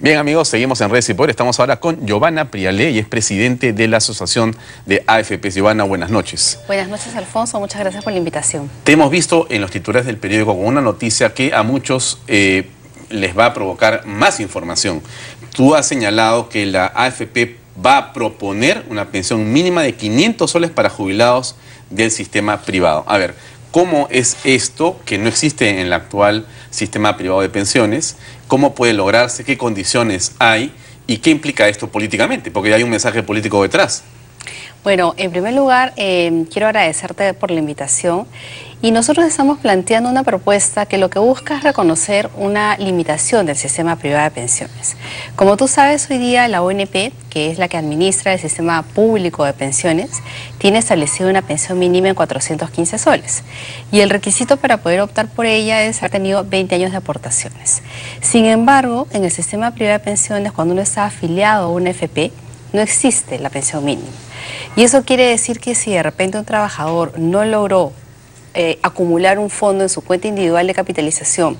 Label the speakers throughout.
Speaker 1: Bien, amigos, seguimos en Redes y Poder. Estamos ahora con Giovanna Prialé, y es presidente de la Asociación de AFPs. Giovanna, buenas noches.
Speaker 2: Buenas noches, Alfonso. Muchas gracias por la invitación.
Speaker 1: Te hemos visto en los titulares del periódico con una noticia que a muchos les va a provocar más información. Tú has señalado que la AFP va a proponer una pensión mínima de 500 soles para jubilados del sistema privado. A ver, ¿cómo es esto que no existe en el actual sistema privado de pensiones? ¿Cómo puede lograrse? ¿Qué condiciones hay? ¿Y qué implica esto políticamente? Porque hay un mensaje político detrás.
Speaker 2: Bueno, en primer lugar, quiero agradecerte por la invitación. Y nosotros estamos planteando una propuesta que lo que busca es reconocer una limitación del sistema privado de pensiones. Como tú sabes, hoy día la ONP, que es la que administra el sistema público de pensiones, tiene establecida una pensión mínima en 415 soles. Y el requisito para poder optar por ella es haber tenido 20 años de aportaciones. Sin embargo, en el sistema privado de pensiones, cuando uno está afiliado a una AFP, no existe la pensión mínima. Y eso quiere decir que si de repente un trabajador no logró acumular un fondo en su cuenta individual de capitalización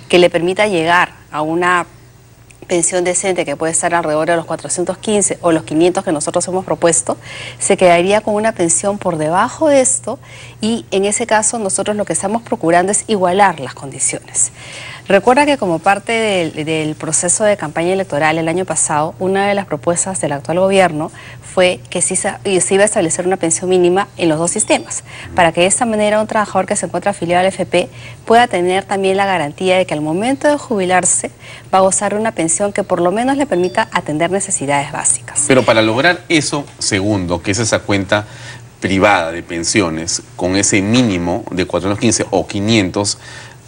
Speaker 2: que le permita llegar a una pensión decente que puede estar alrededor de los 415 o los 500 que nosotros hemos propuesto, se quedaría con una pensión por debajo de esto, y en ese caso nosotros lo que estamos procurando es igualar las condiciones. Recuerda que como parte del proceso de campaña electoral el año pasado, una de las propuestas del actual gobierno fue que se iba a establecer una pensión mínima en los dos sistemas, para que de esta manera un trabajador que se encuentra afiliado al AFP pueda tener también la garantía de que al momento de jubilarse va a gozar de una pensión que por lo menos le permita atender necesidades básicas.
Speaker 1: Pero para lograr eso segundo, que es esa cuenta privada de pensiones, con ese mínimo de 415 o 500,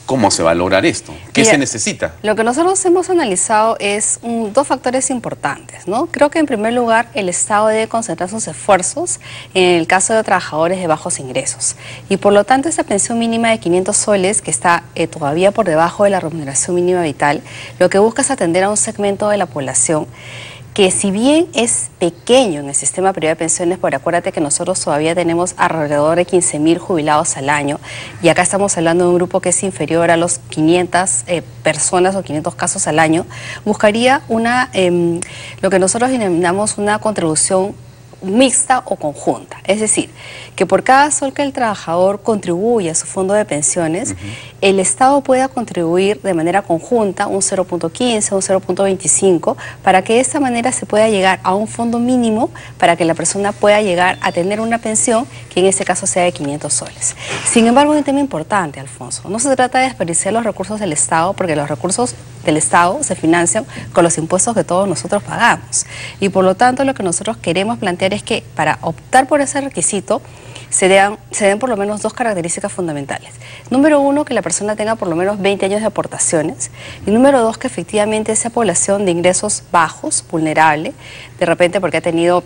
Speaker 1: ¿cómo se va a lograr esto? ¿Qué se necesita?
Speaker 2: Lo que nosotros hemos analizado es dos factores importantes, ¿no? Creo que en primer lugar el Estado debe concentrar sus esfuerzos en el caso de trabajadores de bajos ingresos. Y por lo tanto esa pensión mínima de 500 soles, que está todavía por debajo de la remuneración mínima vital, lo que busca es atender a un segmento de la población que si bien es pequeño en el sistema privado de pensiones, porque acuérdate que nosotros todavía tenemos alrededor de 15.000 jubilados al año, y acá estamos hablando de un grupo que es inferior a los 500 personas o 500 casos al año, buscaría lo que nosotros denominamos una contribución mixta o conjunta, es decir, que por cada sol que el trabajador contribuye a su fondo de pensiones, el Estado pueda contribuir de manera conjunta un 0.15, un 0.25, para que de esta manera se pueda llegar a un fondo mínimo para que la persona pueda llegar a tener una pensión que en este caso sea de 500 soles. Sin embargo, hay un tema importante, Alfonso. No se trata de desperdiciar los recursos del Estado, porque los recursos del Estado se financian con los impuestos que todos nosotros pagamos. Y por lo tanto, lo que nosotros queremos plantear es que para optar por ese requisito se den por lo menos dos características fundamentales. Número uno, que la persona tenga por lo menos 20 años de aportaciones. Y número dos, que efectivamente esa población de ingresos bajos, vulnerable, de repente porque ha tenido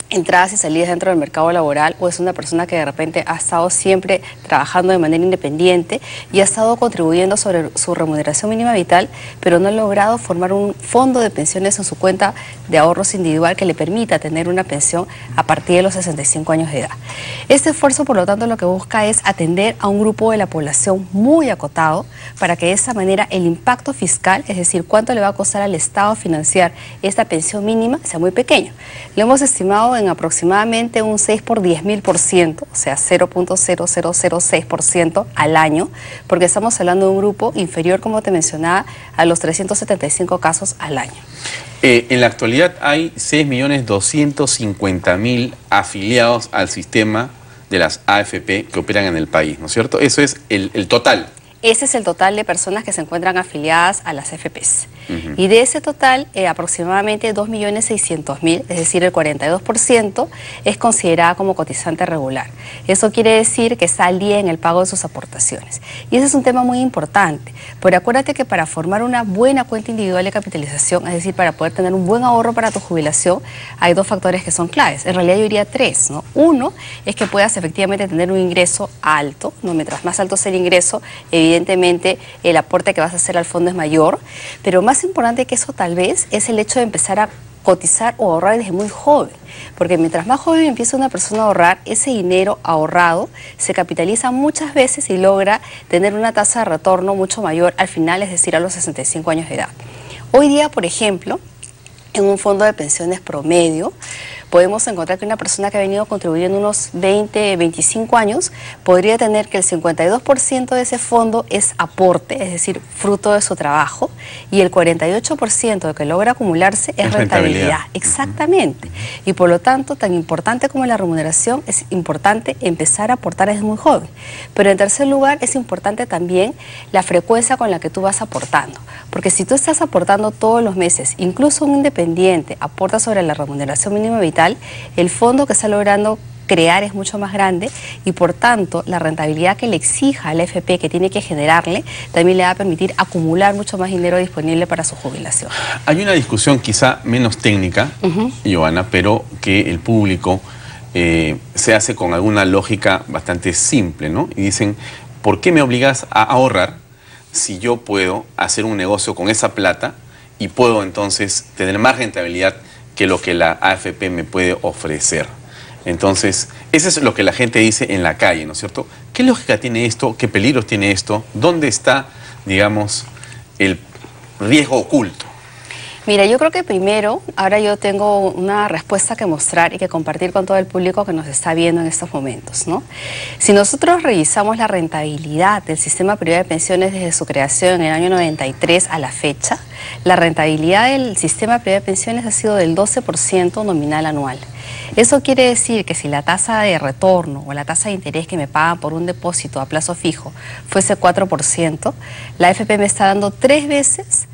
Speaker 2: entradas y salidas dentro del mercado laboral, o es una persona que de repente ha estado siempre trabajando de manera independiente y ha estado contribuyendo sobre su remuneración mínima vital, pero no ha logrado formar un fondo de pensiones en su cuenta de ahorros individual que le permita tener una pensión a partir de los 65 años de edad. Este esfuerzo, por lo tanto, lo que busca es atender a un grupo de la población muy acotado, para que de esa manera el impacto fiscal, es decir, cuánto le va a costar al Estado financiar esta pensión mínima, sea muy pequeño. Lo hemos estimado en aproximadamente un 6 por 10.000%, o sea 0.0006% al año, porque estamos hablando de un grupo inferior, como te mencionaba, a los 375 casos al año.
Speaker 1: En la actualidad hay 6.250.000 afiliados al sistema de las AFP que operan en el país, ¿no es cierto? Eso es el total.
Speaker 2: Ese es el total de personas que se encuentran afiliadas a las AFPs. Y de ese total, aproximadamente 2.600.000, es decir, el 42%, es considerada como cotizante regular. Eso quiere decir que está al día en el pago de sus aportaciones. Y ese es un tema muy importante, porque acuérdate que para formar una buena cuenta individual de capitalización, es decir, para poder tener un buen ahorro para tu jubilación, hay dos factores que son claves. En realidad yo diría tres, ¿no? Uno es que puedas efectivamente tener un ingreso alto, ¿no? Mientras más alto sea el ingreso, evidentemente el aporte que vas a hacer al fondo es mayor, pero más importante que eso tal vez es el hecho de empezar a cotizar o ahorrar desde muy joven, porque mientras más joven empieza una persona a ahorrar, ese dinero ahorrado se capitaliza muchas veces y logra tener una tasa de retorno mucho mayor al final, es decir, a los 65 años de edad. Hoy día, por ejemplo, en un fondo de pensiones promedio, podemos encontrar que una persona que ha venido contribuyendo unos 20, 25 años podría tener que el 52% de ese fondo es aporte, es decir, fruto de su trabajo, y el 48% de que logra acumularse es rentabilidad. Exactamente. Y por lo tanto, tan importante como la remuneración, es importante empezar a aportar desde muy joven. Pero en tercer lugar, es importante también la frecuencia con la que tú vas aportando. Porque si tú estás aportando todos los meses, incluso un independiente aporta sobre la remuneración mínima vital, el fondo que está logrando crear es mucho más grande y por tanto la rentabilidad que le exija al AFP que tiene que generarle también le va a permitir acumular mucho más dinero disponible para su jubilación.
Speaker 1: Hay una discusión quizá menos técnica, Johanna, pero que el público se hace con alguna lógica bastante simple, ¿no? Y dicen, ¿por qué me obligas a ahorrar si yo puedo hacer un negocio con esa plata y puedo entonces tener más rentabilidad que lo que la AFP me puede ofrecer? Entonces, eso es lo que la gente dice en la calle, ¿no es cierto? ¿Qué lógica tiene esto? ¿Qué peligros tiene esto? ¿Dónde está, digamos, el riesgo oculto?
Speaker 2: Mira, yo creo que primero, ahora yo tengo una respuesta que mostrar y que compartir con todo el público que nos está viendo en estos momentos, ¿no? Si nosotros revisamos la rentabilidad del sistema privado de pensiones desde su creación en el año 93 a la fecha, la rentabilidad del sistema privado de pensiones ha sido del 12% nominal anual. Eso quiere decir que si la tasa de retorno o la tasa de interés que me pagan por un depósito a plazo fijo fuese 4%, la AFP me está dando 3 veces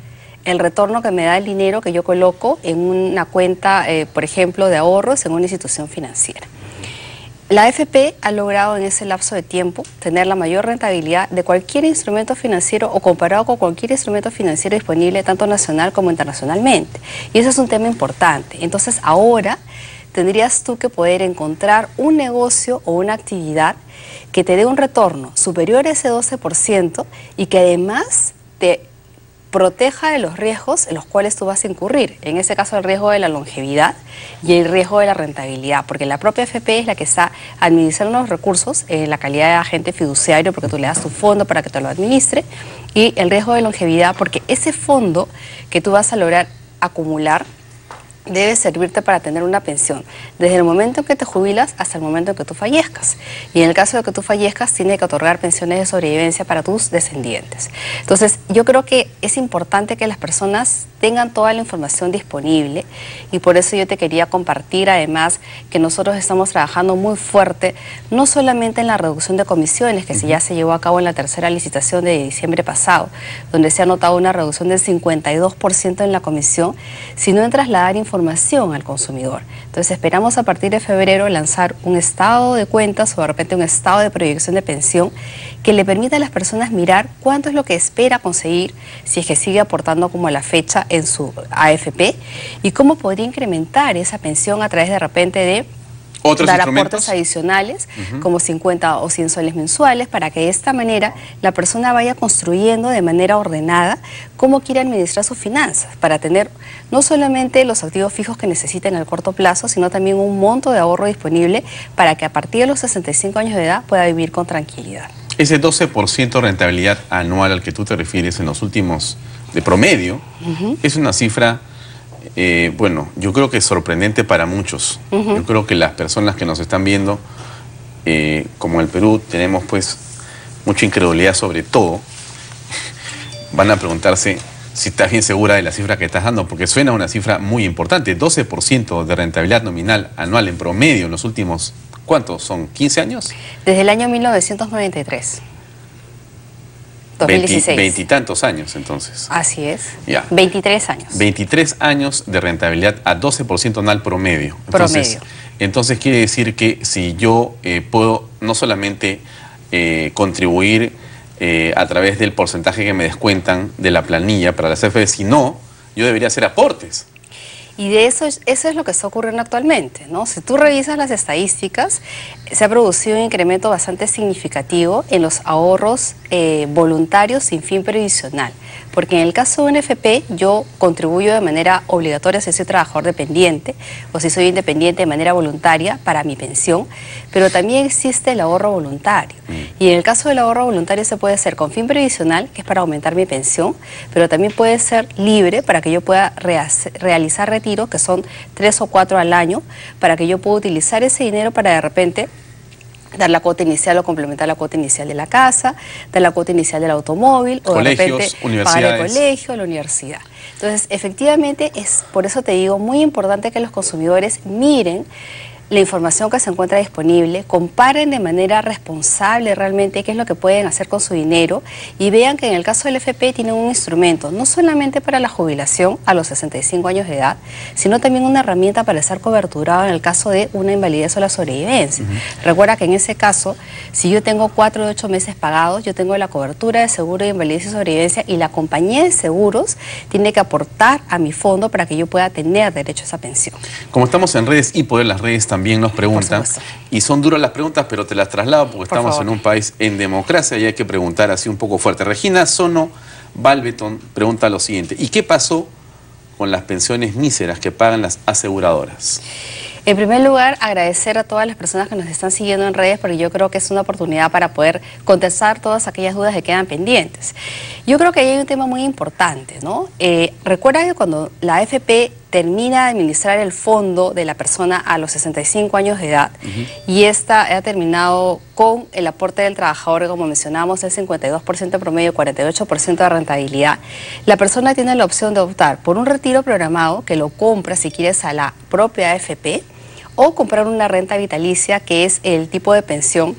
Speaker 2: el retorno que me da el dinero que yo coloco en una cuenta, por ejemplo, de ahorros en una institución financiera. La AFP ha logrado en ese lapso de tiempo tener la mayor rentabilidad de cualquier instrumento financiero o comparado con cualquier instrumento financiero disponible tanto nacional como internacionalmente. Y eso es un tema importante. Entonces ahora tendrías tú que poder encontrar un negocio o una actividad que te dé un retorno superior a ese 12% y que además te proteja de los riesgos en los cuales tú vas a incurrir. En ese caso, el riesgo de la longevidad y el riesgo de la rentabilidad, porque la propia AFP es la que está administrando los recursos en la calidad de agente fiduciario, porque tú le das tu fondo para que te lo administre, y el riesgo de longevidad, porque ese fondo que tú vas a lograr acumular debe servirte para tener una pensión desde el momento en que te jubilas hasta el momento en que tú fallezcas. Y en el caso de que tú fallezcas, tiene que otorgar pensiones de sobrevivencia para tus descendientes. Entonces, yo creo que es importante que las personas tengan toda la información disponible y por eso yo te quería compartir además que nosotros estamos trabajando muy fuerte, no solamente en la reducción de comisiones, que ya se llevó a cabo en la tercera licitación de diciembre pasado, donde se ha notado una reducción del 52% en la comisión, sino en trasladar información al consumidor. Entonces esperamos a partir de febrero lanzar un estado de cuentas o de repente un estado de proyección de pensión que le permita a las personas mirar cuánto es lo que espera conseguir si es que sigue aportando como a la fecha en su AFP y cómo podría incrementar esa pensión a través de repente de dar aportes adicionales como 50 o 100 soles mensuales para que de esta manera la persona vaya construyendo de manera ordenada cómo quiere administrar sus finanzas para tener no solamente los activos fijos que necesita en el corto plazo, sino también un monto de ahorro disponible para que a partir de los 65 años de edad pueda vivir con tranquilidad. Ese 12% de rentabilidad anual al que tú te refieres en los últimos, de promedio, es una cifra, bueno, yo creo que es sorprendente para muchos. Yo creo que las personas que nos están viendo, como el Perú, tenemos pues mucha incredulidad sobre todo. Van a preguntarse si estás bien segura de la cifra que estás dando, porque suena una cifra muy importante. 12% de rentabilidad nominal anual en promedio en los últimos, ¿cuántos son? ¿15 años? Desde el año 1993. 2016. Veintitantos años, entonces. Así es. Ya. 23 años. 23 años de rentabilidad a 12% anual promedio. Entonces quiere decir que si yo puedo no solamente contribuir a través del porcentaje que me descuentan de la planilla para la CFE, sino yo debería hacer aportes. Y de eso es lo que está ocurriendo actualmente, ¿no? Si tú revisas las estadísticas, se ha producido un incremento bastante significativo en los ahorros voluntarios sin fin previsional. Porque en el caso de un FP, yo contribuyo de manera obligatoria si soy trabajador dependiente o si soy independiente de manera voluntaria para mi pensión, pero también existe el ahorro voluntario. Y en el caso del ahorro voluntario se puede hacer con fin previsional, que es para aumentar mi pensión, pero también puede ser libre para que yo pueda realizar retiros, que son 3 o 4 al año, para que yo pueda utilizar ese dinero para de repente dar la cuota inicial o complementar la cuota inicial de la casa, dar la cuota inicial del automóvil, o
Speaker 1: colegios,
Speaker 2: de repente pagar el colegio, la universidad. Entonces, efectivamente, es por eso te digo, muy importante que los consumidores miren la información que se encuentra disponible, comparen de manera responsable realmente qué es lo que pueden hacer con su dinero y vean que en el caso del FP tienen un instrumento, no solamente para la jubilación a los 65 años de edad, sino también una herramienta para estar coberturado en el caso de una invalidez o la sobrevivencia. Recuerda que en ese caso, si yo tengo 4 de 8 meses pagados, yo tengo la cobertura de seguro de invalidez y sobrevivencia y la compañía de seguros tiene que aportar a mi fondo para que yo pueda tener derecho a esa pensión.
Speaker 1: Como estamos en redes y por las redes también nos preguntan, y son duras las preguntas, pero te las traslado porque estamos en un país en democracia y hay que preguntar así un poco fuerte. Regina Sono Balbeton pregunta lo siguiente: ¿y qué pasó con las pensiones míseras que pagan las aseguradoras?
Speaker 2: En primer lugar, agradecer a todas las personas que nos están siguiendo en redes, porque yo creo que es una oportunidad para poder contestar todas aquellas dudas que quedan pendientes. Yo creo que ahí hay un tema muy importante, ¿no? Recuerda que cuando la AFP termina de administrar el fondo de la persona a los 65 años de edad y esta ha terminado con el aporte del trabajador, como mencionábamos, el 52% promedio, 48% de rentabilidad, la persona tiene la opción de optar por un retiro programado que lo compra, si quieres, a la propia AFP, o comprar una renta vitalicia, que es el tipo de pensión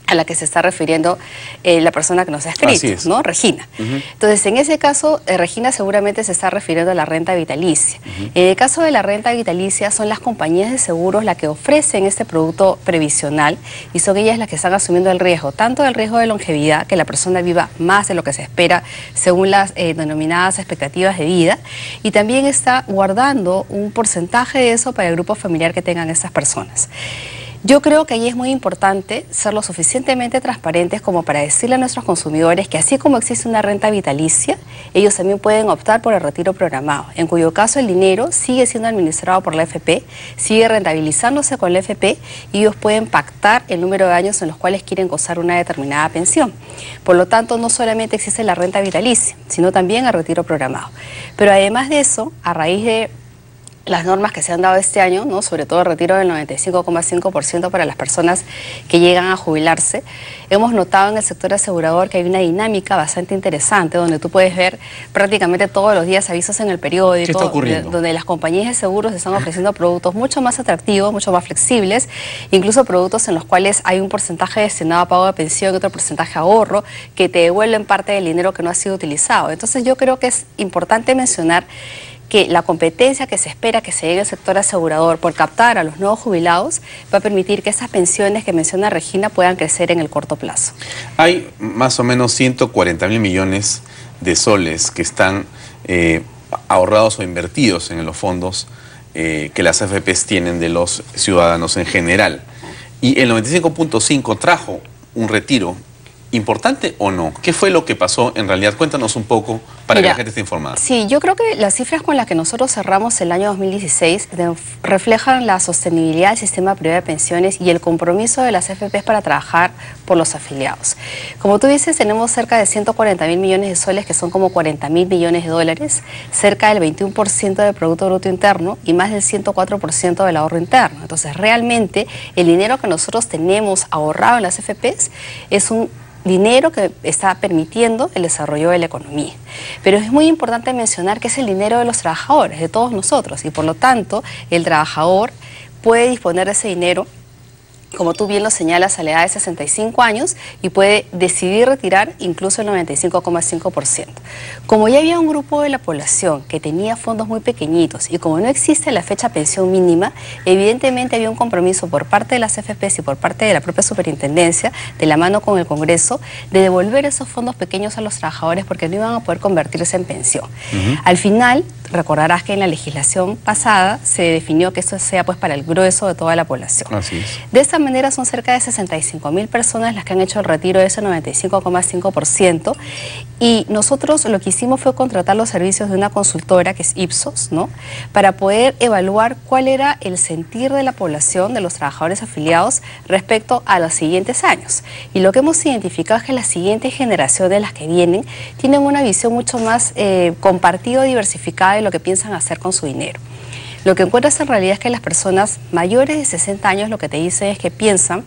Speaker 2: a la que se está refiriendo la persona que nos ha escrito, ¿no? Regina. Entonces, en ese caso, Regina seguramente se está refiriendo a la renta vitalicia. En el caso de la renta vitalicia, son las compañías de seguros las que ofrecen este producto previsional y son ellas las que están asumiendo el riesgo, tanto el riesgo de longevidad, que la persona viva más de lo que se espera según las denominadas expectativas de vida, y también está guardando un porcentaje de eso para el grupo familiar que tengan estas personas. Yo creo que ahí es muy importante ser lo suficientemente transparentes como para decirle a nuestros consumidores que así como existe una renta vitalicia, ellos también pueden optar por el retiro programado, en cuyo caso el dinero sigue siendo administrado por la AFP, sigue rentabilizándose con la AFP y ellos pueden pactar el número de años en los cuales quieren gozar una determinada pensión. Por lo tanto, no solamente existe la renta vitalicia, sino también el retiro programado. Pero además de eso, a raíz de las normas que se han dado este año, ¿no? Sobre todo el retiro del 95,5% para las personas que llegan a jubilarse, hemos notado en el sector asegurador que hay una dinámica bastante interesante donde tú puedes ver prácticamente todos los días avisos en el periódico, donde las compañías de seguros están ofreciendo productos mucho más atractivos, mucho más flexibles, incluso productos en los cuales hay un porcentaje destinado a pago de pensión y otro porcentaje a ahorro que te devuelven parte del dinero que no ha sido utilizado. Entonces yo creo que es importante mencionar que la competencia que se espera que se dé en el sector asegurador por captar a los nuevos jubilados va a permitir que esas pensiones que menciona Regina puedan crecer en el corto plazo.
Speaker 1: Hay más o menos 140.000 millones de soles que están ahorrados o invertidos en los fondos que las AFPs tienen de los ciudadanos en general. Y el 95.5 trajo un retiro importante o no. ¿Qué fue lo que pasó en realidad? Cuéntanos un poco para que la gente esté informada.
Speaker 2: Sí, yo creo que las cifras con las que nosotros cerramos el año 2016 reflejan la sostenibilidad del sistema privado de pensiones y el compromiso de las AFPs para trabajar por los afiliados. Como tú dices, tenemos cerca de 140.000 millones de soles, que son como 40.000 millones de dólares, cerca del 21% del Producto Bruto Interno y más del 104% del ahorro interno. Entonces, realmente, el dinero que nosotros tenemos ahorrado en las AFPs es un dinero que está permitiendo el desarrollo de la economía. Pero es muy importante mencionar que es el dinero de los trabajadores, de todos nosotros, y por lo tanto el trabajador puede disponer de ese dinero, como tú bien lo señalas, a la edad de 65 años y puede decidir retirar incluso el 95,5%. Como ya había un grupo de la población que tenía fondos muy pequeñitos y como no existe la fecha pensión mínima, evidentemente había un compromiso por parte de las AFPs y por parte de la propia superintendencia, de la mano con el Congreso, de devolver esos fondos pequeños a los trabajadores porque no iban a poder convertirse en pensión. Al final, recordarás que en la legislación pasada se definió que esto sea pues para el grueso de toda la población.
Speaker 1: Así es.
Speaker 2: De esta manera son cerca de 65.000 personas las que han hecho el retiro de ese 95,5%, y nosotros lo que hicimos fue contratar los servicios de una consultora que es Ipsos, ¿no?, para poder evaluar cuál era el sentir de la población, de los trabajadores afiliados respecto a los siguientes años. Y lo que hemos identificado es que las siguientes generaciones, las que vienen, tienen una visión mucho más compartida y diversificada de lo que piensan hacer con su dinero. Lo que encuentras en realidad es que las personas mayores de 60 años lo que te dicen es que piensan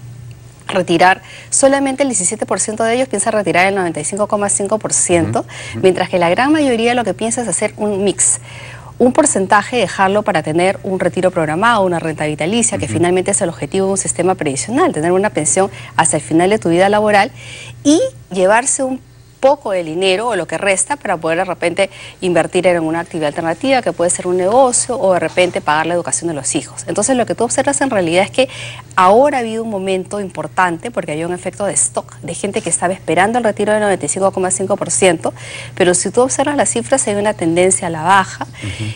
Speaker 2: retirar, solamente el 17% de ellos piensa retirar el 95,5%, mientras que la gran mayoría lo que piensa es hacer un mix. Un porcentaje dejarlo para tener un retiro programado, una renta vitalicia, que finalmente es el objetivo de un sistema previsional, tener una pensión hasta el final de tu vida laboral, y llevarse un poco de dinero o lo que resta para poder de repente invertir en una actividad alternativa que puede ser un negocio, o de repente pagar la educación de los hijos. Entonces lo que tú observas en realidad es que ahora ha habido un momento importante porque había un efecto de stock de gente que estaba esperando el retiro del 95,5%, pero si tú observas las cifras hay una tendencia a la baja,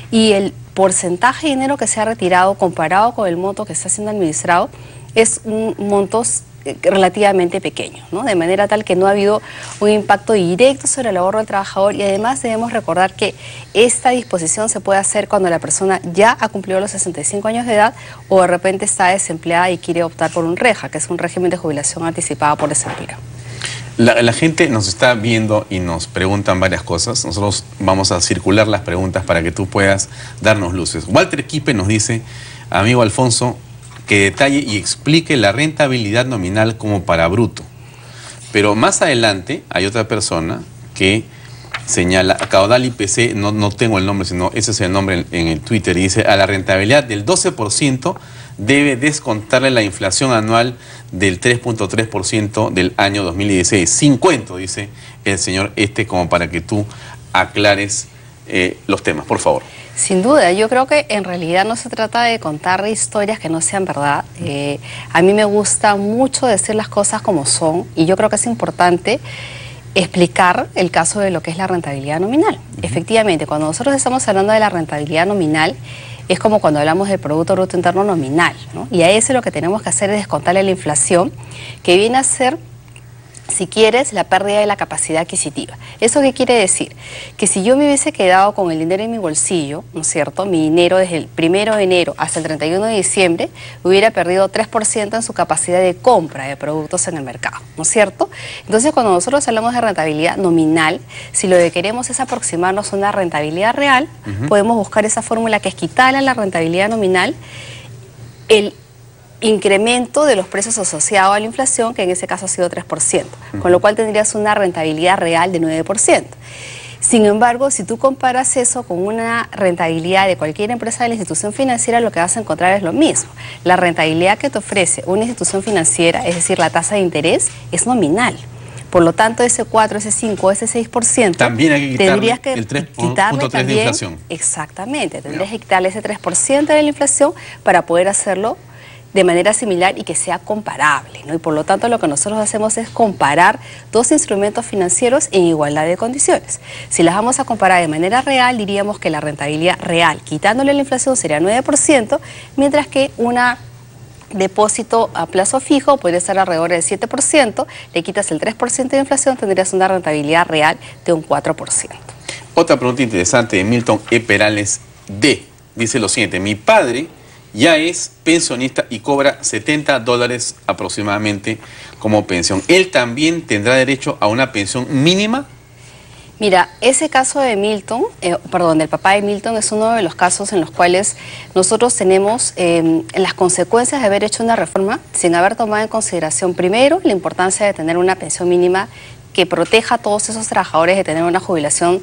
Speaker 2: y el porcentaje de dinero que se ha retirado comparado con el monto que está siendo administrado es un monto relativamente pequeño, ¿no? De manera tal que no ha habido un impacto directo sobre el ahorro del trabajador, y además debemos recordar que esta disposición se puede hacer cuando la persona ya ha cumplido los 65 años de edad o de repente está desempleada y quiere optar por un REJA, que es un régimen de jubilación anticipada por desempleo.
Speaker 1: La gente nos está viendo y nos preguntan varias cosas. Nosotros vamos a circular las preguntas para que tú puedas darnos luces. Walter Quispe nos dice: amigo Alfonso, que detalle y explique la rentabilidad nominal como para bruto. Pero más adelante hay otra persona que señala, Caudal IPC, no tengo el nombre, sino ese es el nombre en el Twitter, y dice: a la rentabilidad del 12% debe descontarle la inflación anual del 3.3% del año 2016. 50, dice el señor como para que tú aclares los temas, por favor.
Speaker 2: Sin duda, yo creo que en realidad no se trata de contar historias que no sean verdad. A mí me gusta mucho decir las cosas como son, y yo creo que es importante explicar el caso de lo que es la rentabilidad nominal. Efectivamente, cuando nosotros estamos hablando de la rentabilidad nominal, es como cuando hablamos del Producto Bruto Interno nominal, ¿no? Y a ese lo que tenemos que hacer es descontarle la inflación, que viene a ser, si quieres, la pérdida de la capacidad adquisitiva. ¿Eso qué quiere decir? Que si yo me hubiese quedado con el dinero en mi bolsillo, ¿no es cierto?, mi dinero desde el 1 de enero hasta el 31 de diciembre, hubiera perdido 3% en su capacidad de compra de productos en el mercado, ¿no es cierto? Entonces, cuando nosotros hablamos de rentabilidad nominal, si lo que queremos es aproximarnos a una rentabilidad real, podemos buscar esa fórmula que es quitarle a la rentabilidad nominal el incremento de los precios asociados a la inflación, que en ese caso ha sido 3%, con lo cual tendrías una rentabilidad real de 9%. Sin embargo, si tú comparas eso con una rentabilidad de cualquier empresa de la institución financiera, lo que vas a encontrar es lo mismo. La rentabilidad que te ofrece una institución financiera, es decir, la tasa de interés, es nominal. Por lo tanto, ese 4, ese 5, ese 6%...
Speaker 1: También hay que quitarle
Speaker 2: el
Speaker 1: 3.3 de inflación.
Speaker 2: Exactamente, tendrías que quitarle ese 3% de la inflación para poder hacerlo de manera similar y que sea comparable, ¿no? Y por lo tanto lo que nosotros hacemos es comparar dos instrumentos financieros en igualdad de condiciones. Si las vamos a comparar de manera real, diríamos que la rentabilidad real, quitándole la inflación, sería 9%, mientras que una depósito a plazo fijo podría ser alrededor del 7%, le quitas el 3% de inflación, tendrías una rentabilidad real de un 4%.
Speaker 1: Otra pregunta interesante de Milton E. Perales D. Dice lo siguiente: mi padre ya es pensionista y cobra $70 aproximadamente como pensión. ¿Él también tendrá derecho a una pensión mínima?
Speaker 2: Mira, ese caso de Milton, del papá de Milton, es uno de los casos en los cuales nosotros tenemos las consecuencias de haber hecho una reforma sin haber tomado en consideración, primero, la importancia de tener una pensión mínima que proteja a todos esos trabajadores de tener una jubilación,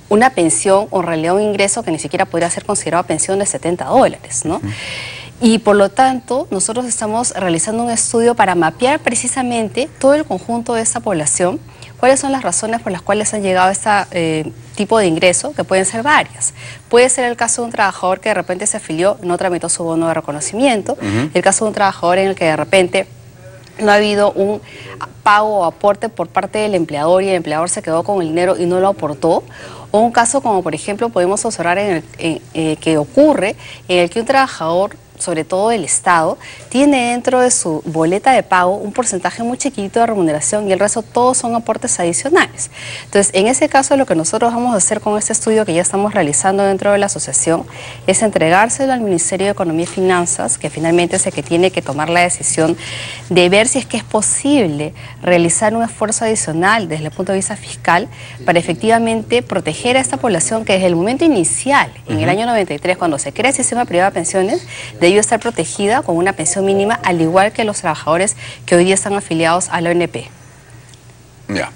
Speaker 2: una pensión o en realidad un ingreso que ni siquiera podría ser considerado pensión de $70, ¿no? Y por lo tanto, nosotros estamos realizando un estudio para mapear precisamente todo el conjunto de esa población, cuáles son las razones por las cuales han llegado a este tipo de ingreso, que pueden ser varias. Puede ser el caso de un trabajador que de repente se afilió, no tramitó su bono de reconocimiento, el caso de un trabajador en el que de repente no ha habido un pago o aporte por parte del empleador y el empleador se quedó con el dinero y no lo aportó, o un caso como por ejemplo podemos observar que ocurre en el que un trabajador, sobre todo del Estado, tiene dentro de su boleta de pago un porcentaje muy chiquito de remuneración y el resto todos son aportes adicionales. Entonces, en ese caso, lo que nosotros vamos a hacer con este estudio que ya estamos realizando dentro de la asociación es entregárselo al Ministerio de Economía y Finanzas, que finalmente es el que tiene que tomar la decisión de ver si es que es posible realizar un esfuerzo adicional desde el punto de vista fiscal para efectivamente proteger a esta población que desde el momento inicial, en el año 93, cuando se crea el sistema privado de pensiones, debió estar protegida con una pensión mínima, al igual que los trabajadores que hoy día están afiliados a la ONP.
Speaker 1: Ya.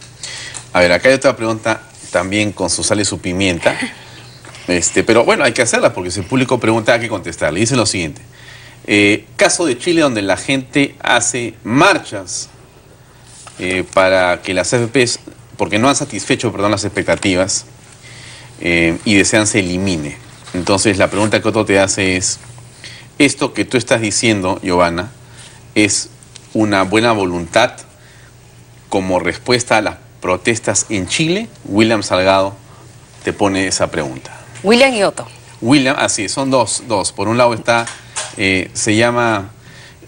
Speaker 1: A ver, acá hay otra pregunta también con su sal y su pimienta. Pero bueno, hay que hacerla porque si el público pregunta hay que contestarle. Dice lo siguiente. Caso de Chile donde la gente hace marchas para que las AFPs, porque no han satisfecho, perdón, las expectativas y desean se elimine. Entonces la pregunta que otro te hace es, ¿esto que tú estás diciendo, Giovanna, es una buena voluntad como respuesta a las protestas en Chile? William Salgado te pone esa pregunta.
Speaker 2: William y Otto.
Speaker 1: William, así, son dos. Por un lado está, se llama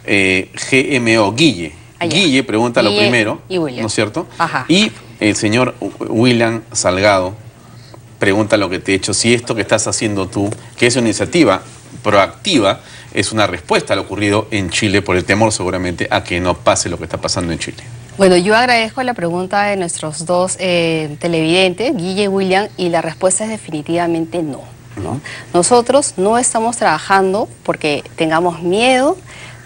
Speaker 1: GMO, Guille.
Speaker 2: Allá.
Speaker 1: Guille pregunta
Speaker 2: Guille
Speaker 1: lo primero,
Speaker 2: y William.
Speaker 1: ¿no es cierto?
Speaker 2: Ajá.
Speaker 1: Y el señor William Salgado pregunta lo que te he hecho, si esto que estás haciendo tú, que es una iniciativa proactiva, es una respuesta a lo ocurrido en Chile por el temor seguramente a que no pase lo que está pasando en Chile.
Speaker 2: Bueno, yo agradezco la pregunta de nuestros dos televidentes, Guille y William, y la respuesta es definitivamente no, ¿no? Nosotros no estamos trabajando porque tengamos miedo,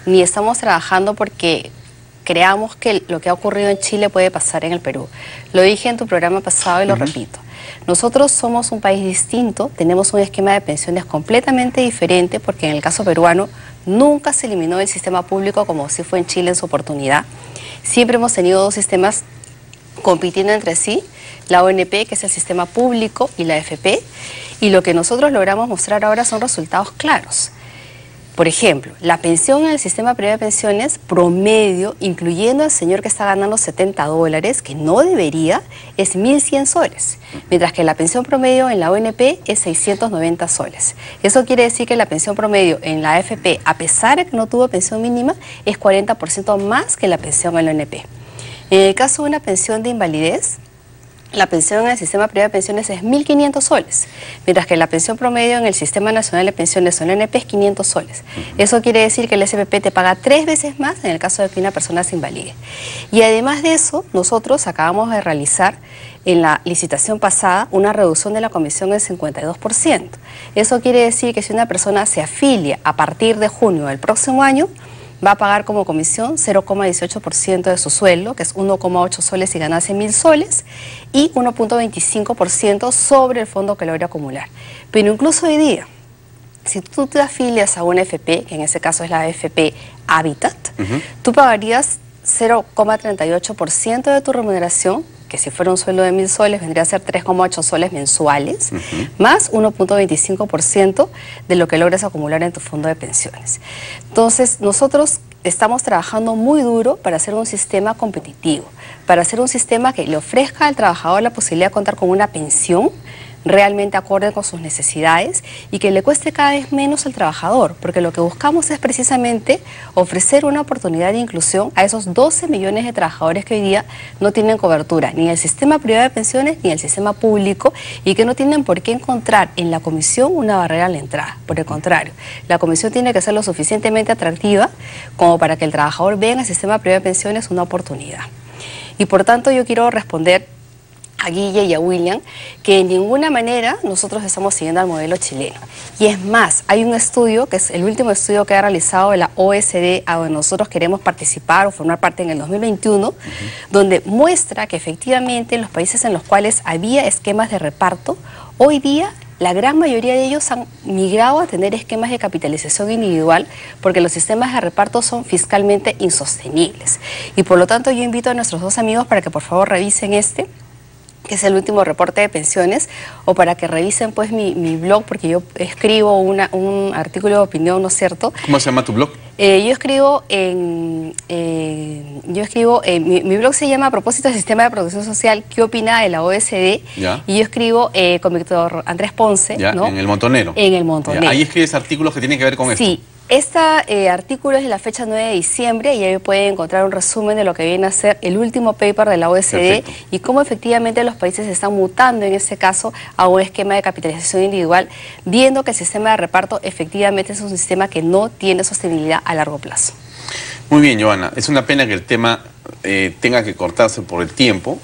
Speaker 2: ni estamos trabajando porque creamos que lo que ha ocurrido en Chile puede pasar en el Perú. Lo dije en tu programa pasado y lo repito. Nosotros somos un país distinto, tenemos un esquema de pensiones completamente diferente porque en el caso peruano nunca se eliminó el sistema público como sí fue en Chile en su oportunidad. Siempre hemos tenido dos sistemas compitiendo entre sí, la ONP, que es el sistema público, y la AFP, y lo que nosotros logramos mostrar ahora son resultados claros. Por ejemplo, la pensión en el sistema privado de pensiones promedio, incluyendo al señor que está ganando $70, que no debería, es 1.100 soles, mientras que la pensión promedio en la ONP es 690 soles. Eso quiere decir que la pensión promedio en la AFP, a pesar de que no tuvo pensión mínima, es 40% más que la pensión en la ONP. En el caso de una pensión de invalidez, la pensión en el sistema privado de pensiones es 1.500 soles, mientras que la pensión promedio en el Sistema Nacional de Pensiones o en la ONP es 500 soles. Eso quiere decir que el SPP te paga 3 veces más en el caso de que una persona se invalide. Y además de eso, nosotros acabamos de realizar en la licitación pasada una reducción de la comisión del 52%. Eso quiere decir que si una persona se afilia a partir de junio del próximo año, va a pagar como comisión 0,18% de su sueldo, que es 1,8 soles si ganase 1.000 soles, y 1,25% sobre el fondo que logra acumular. Pero incluso hoy día, si tú te afilias a una AFP, que en ese caso es la AFP Habitat, tú pagarías 0,38% de tu remuneración, que si fuera un sueldo de 1.000 soles vendría a ser 3,8 soles mensuales, más 1,25% de lo que logres acumular en tu fondo de pensiones. Entonces, nosotros estamos trabajando muy duro para hacer un sistema competitivo, para hacer un sistema que le ofrezca al trabajador la posibilidad de contar con una pensión realmente acorde con sus necesidades y que le cueste cada vez menos al trabajador, porque lo que buscamos es precisamente ofrecer una oportunidad de inclusión a esos 12 millones de trabajadores que hoy día no tienen cobertura ni en el sistema privado de pensiones ni en el sistema público y que no tienen por qué encontrar en la comisión una barrera a la entrada. Por el contrario, la comisión tiene que ser lo suficientemente atractiva como para que el trabajador vea en el sistema privado de pensiones una oportunidad. Y por tanto yo quiero responder a Guille y a William, que de ninguna manera nosotros estamos siguiendo al modelo chileno. Y es más, hay un estudio, que es el último estudio que ha realizado la OSD, a donde nosotros queremos participar o formar parte en el 2021, donde muestra que efectivamente en los países en los cuales había esquemas de reparto, hoy día la gran mayoría de ellos han migrado a tener esquemas de capitalización individual porque los sistemas de reparto son fiscalmente insostenibles. Y por lo tanto yo invito a nuestros dos amigos para que por favor revisen que es el último reporte de pensiones, o para que revisen pues mi blog, porque yo escribo un artículo de opinión, ¿no es cierto?
Speaker 1: ¿Cómo se llama tu blog?
Speaker 2: Yo escribo mi blog se llama A propósito del sistema de protección social, ¿qué opina de la OSD?
Speaker 1: Ya.
Speaker 2: Y yo escribo con Víctor Andrés Ponce,
Speaker 1: Ya,
Speaker 2: ¿no?
Speaker 1: en El Montonero.
Speaker 2: En El Montonero.
Speaker 1: Ya. Ahí escribes artículos que tienen que ver con esto.
Speaker 2: Sí. Este artículo es de la fecha 9 de diciembre y ahí pueden encontrar un resumen de lo que viene a ser el último paper de la OSD. Perfecto. Y cómo efectivamente los países están mutando en este caso a un esquema de capitalización individual, viendo que el sistema de reparto efectivamente es un sistema que no tiene sostenibilidad a largo plazo.
Speaker 1: Muy bien, Joana. Es una pena que el tema tenga que cortarse por el tiempo.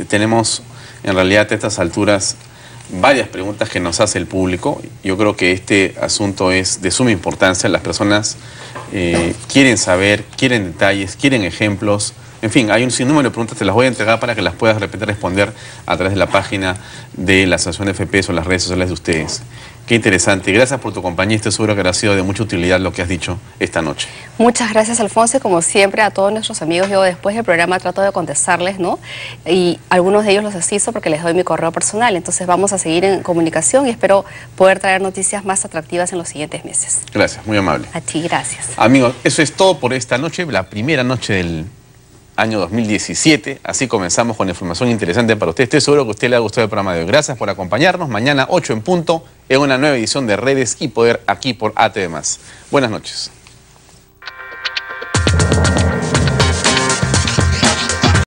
Speaker 1: Tenemos en realidad a estas alturas varias preguntas que nos hace el público. Yo creo que este asunto es de suma importancia. Las personas quieren saber, quieren detalles, quieren ejemplos. En fin, hay un sinnúmero de preguntas, te las voy a entregar para que las puedas de repente responder a través de la página de la Asociación de FPS o las redes sociales de ustedes. Qué interesante. Gracias por tu compañía. Estoy seguro que habrá sido de mucha utilidad lo que has dicho esta noche. Muchas gracias, Alfonso. Como siempre, a todos nuestros amigos, yo después del programa trato de contestarles, ¿no? Y algunos de ellos los asisto porque les doy mi correo personal. Entonces vamos a seguir en comunicación y espero poder traer noticias más atractivas en los siguientes meses. Gracias, muy amable. A ti, gracias. Amigos, eso es todo por esta noche, la primera noche del año 2017. Así comenzamos con información interesante para usted. Estoy seguro que a usted le ha gustado el programa de hoy. Gracias por acompañarnos. Mañana 8 en punto en una nueva edición de Redes y Poder aquí por ATV+. Buenas noches.